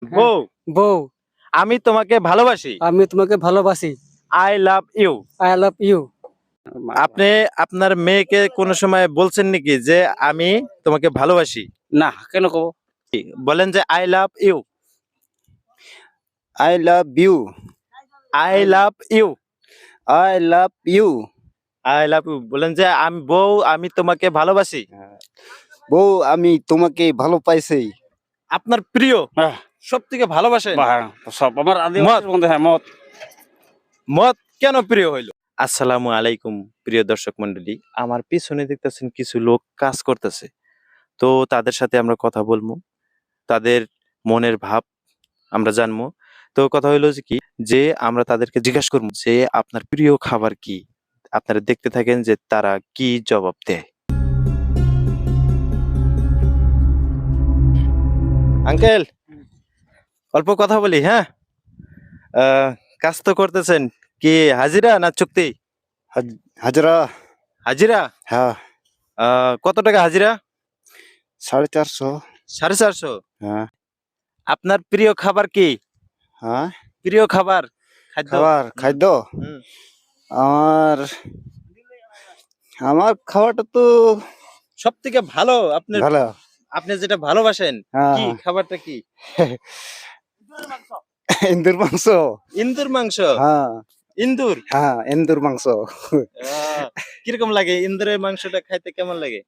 হ্যাঁ, বউ, বউ, আমি তোমাকে ভালোবাসি। আমি তোমাকে ভালোবাসি। I love you. I love you. আপনি আপনার মেয়েকে কোনো সময় বলছেন নাকি যে আমি তোমাকে ভালোবাসি? না, কেন কব? বলেন যে I love you. I love you. I love you. I love you. I love you. বলেন যে আমি বউ, আমি তোমাকে ভালোবাসি। বউ, আমি তোমাকে ভালো পাইছি। আপনার প্রিয় হ্যাঁ, সব থেকে ভালোবাসেন সব আমার আদিবাসীর মধ্যে, হ্যাঁ, মত। মত কেন প্রিয় হইল? আসসালামু আলাইকুম প্রিয় দর্শক মন্ডলী, আমার পিছনে দেখতেছেন কিছু লোক কাজ করতেছে। তো তাদের সাথে আমরা কথা বলবো, তাদের মনের ভাব আমরা জানবো। তো কথা হইলো যে কি, যে আমরা তাদেরকে জিজ্ঞাসা করবো যে আপনার প্রিয় খাবার কি। আপনারা দেখতে থাকেন যে তারা কি জবাব দেয়। আঙ্কেল, অল্প কথা বলি, হ্যাঁ? কাজ তো করতেছেন, কি হাজিরা না চুক্তি? হাজরা। হাজিরা। হ্যাঁ, কত টাকা হাজিরা? 450। 450। হ্যাঁ। আপনার প্রিয় খাবার কি? হ্যাঁ, প্রিয় খাবার খাদ্য? খাদ্য। হুম। আমার আমার খাবারটা তো সব থেকে ভালো আপনার, ভালো। আপনি যেটা ভালোবাসেন, হ্যাঁ। কি খাবারটা কি? ইন্দুর মাংস। ইন্দুর মাংস। হ্যাঁ, ইন্দুর। হ্যাঁ, ইন্দুর মাংস। কিরকম লাগে ইন্দুরের মাংসটা খাইতে, কেমন লাগে?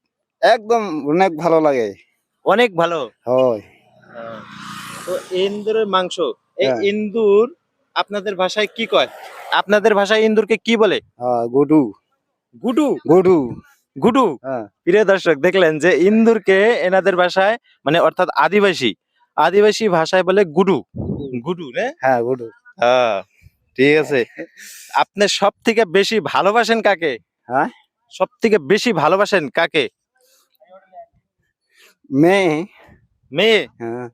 একদম অনেক ভালো লাগে। অনেক ভালো। হয়। আহ, তো ইন্দুরের মাংস, এই হ্যাঁ। ইন্দুর আপনাদের ভাষায় কি কয়? আপনাদের ভাষায় ইন্দুরকে কি বলে? গুডু। গুডু। গুডু। গুডু। হ্যাঁ। প্রিয় দর্শক, দেখলেন যে ইন্দুরকে এনাদের ভাষায়, মানে অর্থাৎ আদিবাসী ভাষায় বলে গুডু। গুডু রে। হ্যাঁ, গুডু। হ্যাঁ, ঠিক আছে। আপনি সব থেকে বেশি ভালোবাসেন কাকে? হ্যাঁ, সব থেকে বেশি ভালোবাসেন কাকে? মেয়ে। মেয়ে। হ্যাঁ।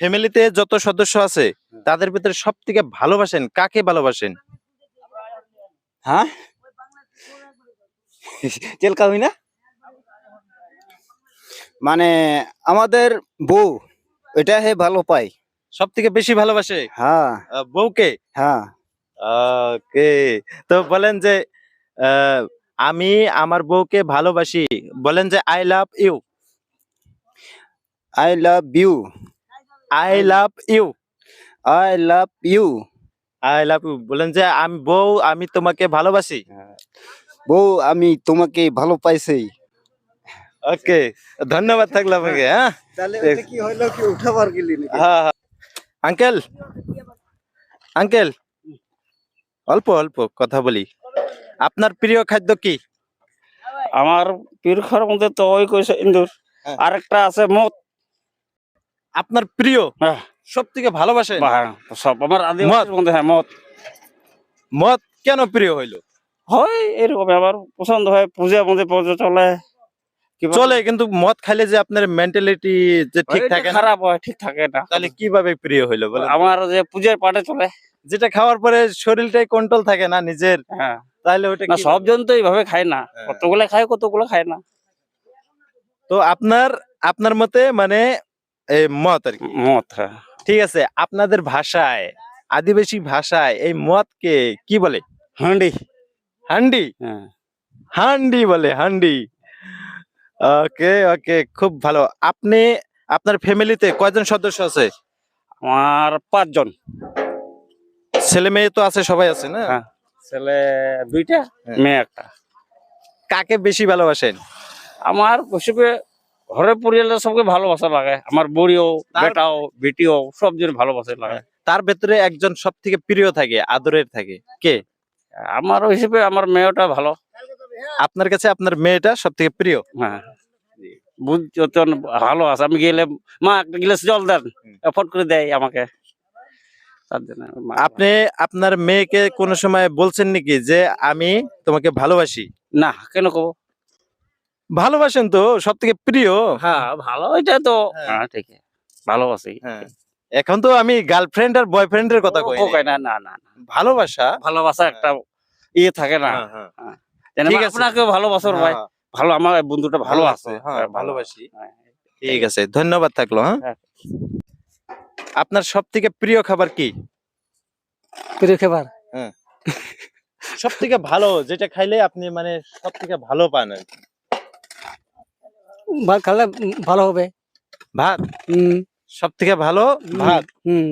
ফ্যামিলিতে যত সদস্য আছে তাদের ভিতরে সব থেকে ভালোবাসেন কাকে? ভালোবাসেন? হ্যাঁ, চেলকা হই না, মানে আমাদের বউ, এটা হে ভালো পাই। সব থেকে বেশি ভালোবাসে হ্যাঁ। বউকে? হ্যাঁ। ওকে। তো বলেন যে আহ, আমি আমার বউকে ভালোবাসি। বলেন যে I love you. I love you. I love you. I love you. I love you. বলেন যে আমি বউ, আমি তোমাকে ভালোবাসি। বউ, আমি তোমাকে ভালো পাইছি। ওকে, ধন্যবাদ থাকলো আপনাকে। হ্যাঁ, তাহলে এটা কি হইলো, কি উঠাবার গেলি নাকি? হ্যাঁ হ্যাঁ। আঙ্কেল, আঙ্কেল, অল্প অল্প কথা বলি। আপনার প্রিয় খাদ্য কি? আমার পীর ঘরের মধ্যে তো ওই কইছে ইন্দুর, হ্যাঁ। আর একটা আছে মত। আপনার প্রিয় হ্যাঁ, সব থেকে ভালোবাসেন সব আমার আদিবাসীর মধ্যে, হ্যাঁ, মত। মদ কেন প্রিয় হইলো? হয় এরকম আমার পছন্দ হয়, পূজার মধ্যে পূজা চলে। চলে, কিন্তু মদ খাইলে যে আপনার মেন্টালিটি যে ঠিক থাকে না, খারাপ হয়, ঠিক থাকে না। তাহলে কিভাবে প্রিয় হইলো বলেন? আমার যে পূজার পাঠে চলে, যেটা খাওয়ার পরে শরীরটাই কন্ট্রোল থাকে না নিজের, হ্যাঁ। তাহলে ওটা না, কি? সব জন তো এইভাবে খায় না, হ্যাঁ। কতগুলো খায়, কতগুলো খায় না। তো আপনার আপনার মতে মানে এই মদ আর কি। মত, হ্যাঁ। ঠিক আছে, আপনাদের ভাষায়, আদিবাসী ভাষায় এই মদকে কি বলে? হান্ডি। হান্ডি। হ্যাঁ। হান্ডি বলে, হান্ডি। ওকে ওকে, খুব ভালো। আপনি আপনার ফ্যামিলিতে কয়জন সদস্য আছে? আমার 5 জন। ছেলে মেয়ে তো আছে, সবাই আছে না? হ্যাঁ, ছেলে 2টা, হ্যাঁ। মেয়ে 1টা। কাকে বেশি ভালোবাসেন? আমার হিসেবে ঘরের পরিবারের সবকে ভালোবাসা লাগে, আমার বড়িও, বেটাও, বেটিও, সব জন ভালোবাসা লাগে। তার ভেতরে একজন সব থেকে প্রিয় থাকে, আদরের থাকে, কে? আমার হিসেবে আমার মেয়েটা ভালো। আপনার কাছে আপনার মেয়েটা সব থেকে প্রিয়? হ্যাঁ, বুঝছো তো, ভালো আছে। আমি গেলে, মা একটা গ্লাস জল দেন, ফট করে দেয় আমাকে। তার জন্য আপনি আপনার মেয়েকে কোনো সময় বলছেন নাকি যে আমি তোমাকে ভালোবাসি? না, কেন কব? ভালোবাসেন তো, সব থেকে প্রিয়। হ্যাঁ, ভালো, এটা তো। হ্যাঁ। হ্যাঁ, ঠিক আছে, ভালোবাসি। হ্যাঁ, এখন তো আমি গার্লফ্রেন্ড আর বয়ফ্রেন্ডের কথা কই নাই। না, না, না, না। ভালোবাসা। ভালোবাসা একটা ইয়ে থাকে না। হ্যাঁ, হ্যাঁ। হ্যাঁ। ঠিক আছে। আপনাকে ভালোবাসার ভাই, হ্যাঁ, ভালো, আমার বন্ধুটা ভালো আছে। হ্যাঁ, ভালোবাসি। হ্যাঁ। ঠিক আছে, ধন্যবাদ থাকলো। হ্যাঁ। হ্যাঁ। আপনার সব থেকে প্রিয় খাবার কি? প্রিয় খাবার সব থেকে ভালো যেটা খাইলে আপনি মানে সব থেকে ভালো পান আর কি? ভাত খালে ভালো হবে। ভাত। হুম সব থেকে ভালো ভাত।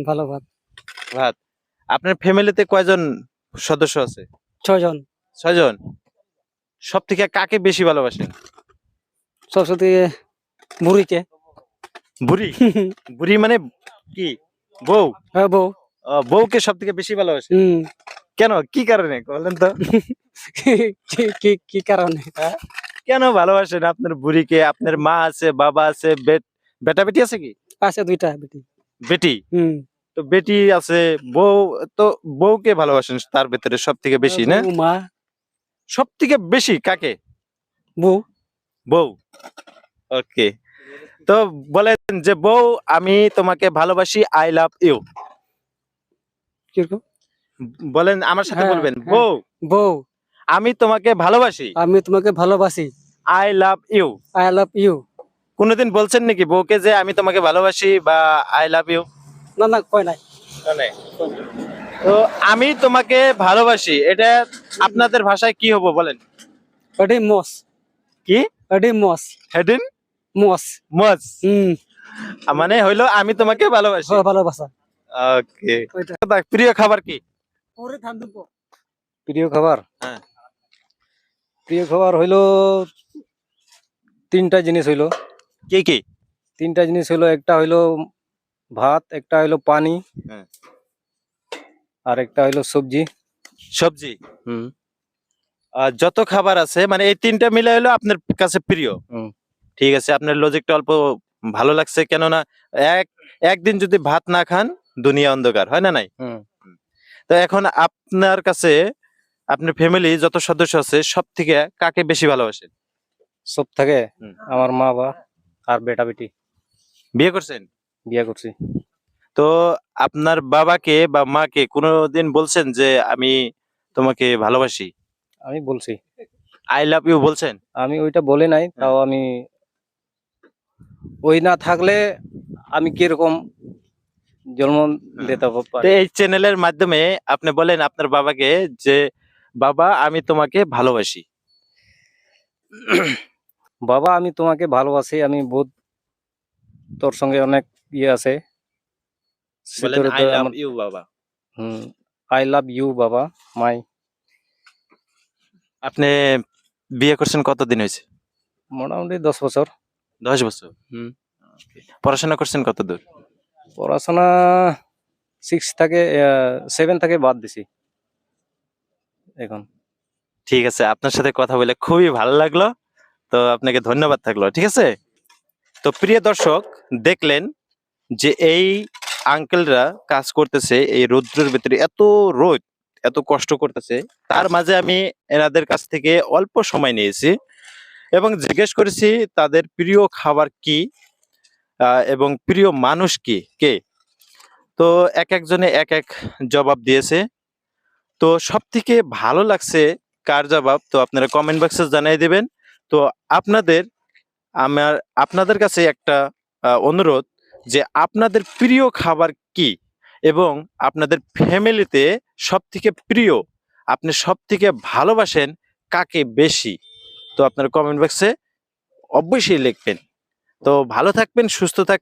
ভালো ভাত। ভাত। আপনার ফ্যামিলিতে কয়জন সদস্য আছে? 6 জন। 6 জন। সব থেকে কাকে বেশি ভালোবাসেন? সরস্বতী বুড়িকে। বুড়ি? বুড়ি মানে কি? বউ? হ্যাঁ বউ। বউকে সব থেকে বেশি ভালোবাসেন? কেন? কি কারণে বলেন তো? কি কারণে? কেন ভালোবাসেন আপনার বুড়িকে? আপনার মা আছে, বাবা আছে, বেটা বেটি আছে কি? আছে 2টা বেটি। বেটি? তো বেটি আছে, বউ, তো বউকে ভালোবাসেন তার ভিতরে সব থেকে বেশি না? বউ, মা। সব থেকে বেশি কাকে? বউ। বউ। ওকে। তো বলেন যে বউ আমি তোমাকে ভালোবাসি, আই লাভ ইউ। কিরকম? বলেন আমার সাথে হ্যাঁ, বলবেন। হ্যাঁ। বউ বউ আমি তোমাকে ভালোবাসি, আমি তোমাকে ভালোবাসি, I love you. I love you. কোনোদিন বলছেন নাকি বউকে যে আমি তোমাকে ভালোবাসি বা আই লাভ ইউ? না না কয় নাই। তো আমি তোমাকে ভালোবাসি এটা আপনাদের ভাষায় কি হবো বলেন? এডি মস। কি? এডি মস। হেডিন মস। মজ। মানে হইলো আমি তোমাকে ভালোবাসি। ভালোবাসা। ওকে। প্রিয় খাবার কি? প্রিয় খাবার? হ্যাঁ। প্রিয় খাবার হইলো 3টা জিনিস হইলো। কি কি? 3টা জিনিস হইলো, একটা হইলো ভাত, একটা হইলো পানি, হ্যাঁ। আর একটা হইলো সবজি। সবজি। যত খাবার আছে মানে এই 3টা মিলে হলো আপনার কাছে প্রিয়। ঠিক আছে, আপনার লজিকটা অল্প ভালো লাগছে, কেননা একদিন যদি ভাত না খান দুনিয়া অন্ধকার, হয় না নাই? তো এখন আপনার কাছে আপনার ফ্যামিলি যত সদস্য আছে সব থেকে কাকে বেশি ভালোবাসেন? সব থেকে আমার মা বাবা আর বেটা বেটি। বিয়ে করছেন? বিয়ে করছি। তো আপনার বাবাকে বা মাকে কোনোদিন বলছেন যে আমি তোমাকে ভালোবাসি? আমি বলছি। আই লাভ ইউ বলছেন? আমি ওইটা বলে নাই, তাও আমি ওই না থাকলে আমি কিরকম জন্ম দিতে তো পারি। এই চ্যানেলের মাধ্যমে আপনি বলেন আপনার বাবাকে যে বাবা আমি তোমাকে ভালোবাসি। বাবা আমি তোমাকে ভালোবাসি, আমি বহুত তোর সঙ্গে অনেক ইয়ে আছে। বলেন আই লাভ ইউ বাবা। আই লাভ ইউ বাবা মাই। আপনি বিয়ে করছেন কতদিন হয়েছে? মোটামুটি 10 বছর। 10 বছর। পড়াশোনা করছেন কত দূর? পড়াশোনা 7 থেকে বাদ দিছি এখন। ঠিক আছে, আপনার সাথে কথা বলে খুবই ভালো লাগলো, তো আপনাকে ধন্যবাদ থাকলো। ঠিক আছে, তো প্রিয় দর্শক দেখলেন যে এই আঙ্কেলরা কাজ করতেছে এই রৌদ্রের ভিতরে, এত রোদ, এত কষ্ট করতেছে, তার মাঝে আমি এনাদের কাছ থেকে অল্প সময় নিয়েছি এবং জিজ্ঞেস করেছি তাদের প্রিয় খাবার কি এবং প্রিয় মানুষ কি কে। তো এক একজনে এক এক জবাব দিয়েছে। তো সব থেকে ভালো লাগছে কার জবাব, তো আপনারা কমেন্ট বক্সে জানিয়ে দিবেন। তো আপনাদের কাছে একটা অনুরোধ যে আপনাদের প্রিয় খাবার কি এবং আপনাদের ফ্যামিলিতে সব থেকে প্রিয়, আপনি সব থেকে ভালোবাসেন কাকে বেশি, তো আপনারা কমেন্ট বক্সে অবশ্যই লিখবেন। তো ভালো থাকবেন, সুস্থ থাকবেন।